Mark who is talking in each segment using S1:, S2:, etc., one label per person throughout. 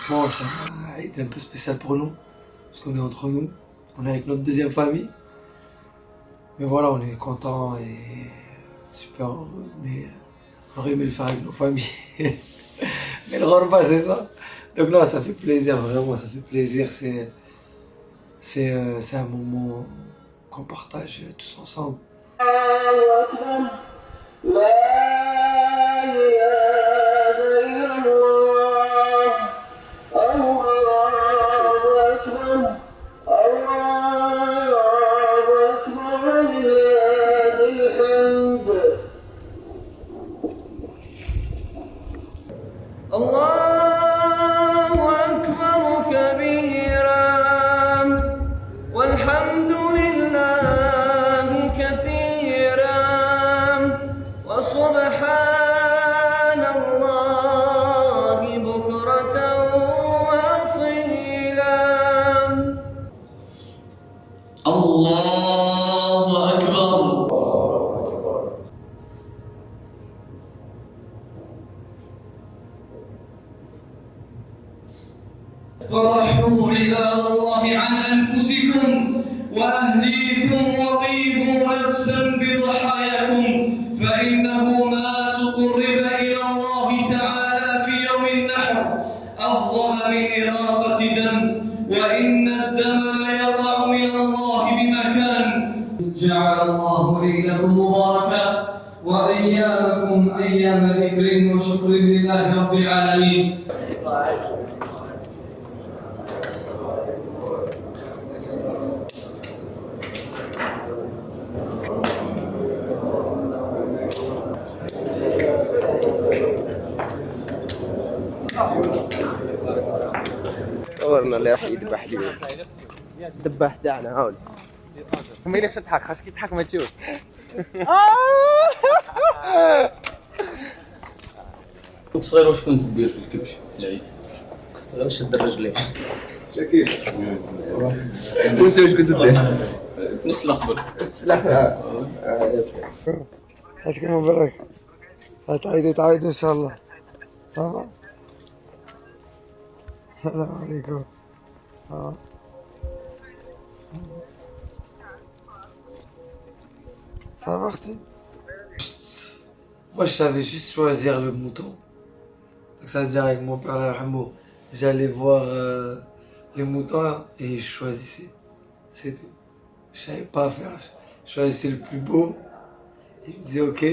S1: franchement, c'est un Eid un peu spécial pour nous, parce qu'on est entre nous, on est avec notre deuxième famille. Mais voilà, on est content et super heureux, mais on aurait aimé le faire avec nos familles. Mais le repas, c'est ça. Donc là, ça fait plaisir, vraiment, ça fait plaisir. C'est un moment qu'on partage tous ensemble.
S2: الله أكبر كبيرا والحمد لله كثيرا وسبحان الله بكرة وأصيلا. الله أكبر. فرحوا عباد الله عن أنفسكم وأهليكم وطيبوا نفسا بضحاياكم، فإنه ما تقرب إلى الله تعالى في يوم النحر أفضل من إراقة دم، وإن الدم ليقع من الله بمكان. جعل الله ليلكم مباركا وأيامكم أيام ذكر وشكر لله رب العالمين.
S3: صورنا اللي راح يذبح لي دبح تاعنا هاول ما يليقش تضحك، خاصك يضحك ما تشوف.
S4: كنت صغير واش كنت دير في الكبش في العيد؟
S3: كنت غير نشد الرجلين.
S4: كيف؟
S3: وانت واش كنت دير؟
S4: نص الاخضر.
S3: تسلح.
S1: عيدك مبارك. تعيد إن شاء الله. صافا. السلام عليكم. Ça va, Marty? Moi, je savais juste choisir le mouton. Donc, ça veut dire avec mon père, là, j'allais voir les moutons et je choisissais. C'est tout. Je savais pas faire. Je choisissais le plus beau. Il me disait, ok.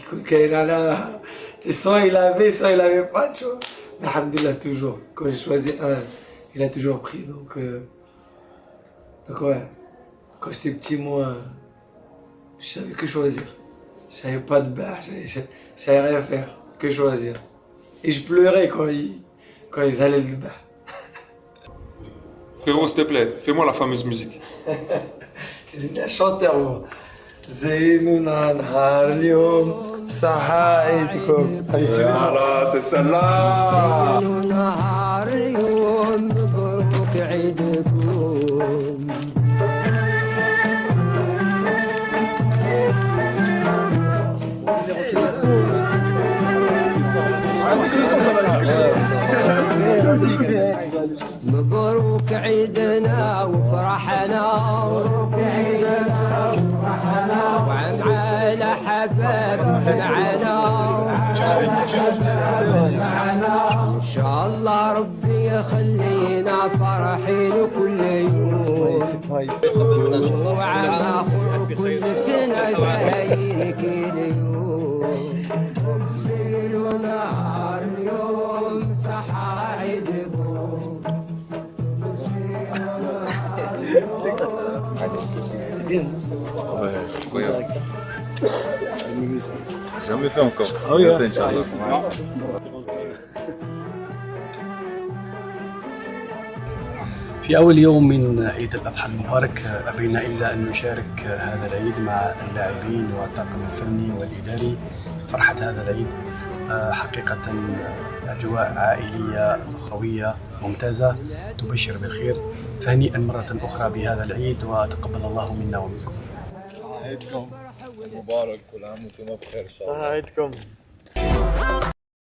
S1: Quand il allait, soit il avait pas, tu vois. Mais alhamdoulilah, toujours. Quand j'ai choisi un, il a toujours pris. Donc ouais. Quand j'étais petit, moi, je savais que choisir. Je savais pas de bar, je savais rien faire, que choisir. Et je pleurais quand ils allaient le bar.
S5: Frérot, s'il te plaît, fais-moi la fameuse musique.
S1: Je dis un chanteur, moi. زيننا نهار اليوم صحايتكم.
S5: Voilà, c'est celle-là.
S2: نهار اليوم مبروك عيدكم. مبروك عيدنا وفرحنا، مبروك عيدنا وفرحنا، وعلى حباب معنا ان شاء الله ربي يخلينا فرحين كل يوم، وعلى كل سنة جايين كل يوم. زينوا نهار اليوم صحايدكم.
S5: Jamais fait encore. Ah oui, Inch'Allah.
S6: في أول يوم من عيد الأضحى المبارك أبينا إلا أن نشارك هذا العيد مع اللاعبين والطاقم الفني والإداري فرحة هذا العيد. حقيقة أجواء عائلية أخوية ممتازة تبشر بالخير، فهنيئا مرة أخرى بهذا العيد وتقبل الله منا ومنكم.
S5: عيدكم مبارك، كل عام وانتم بخير ان شاء الله.
S1: عيدكم.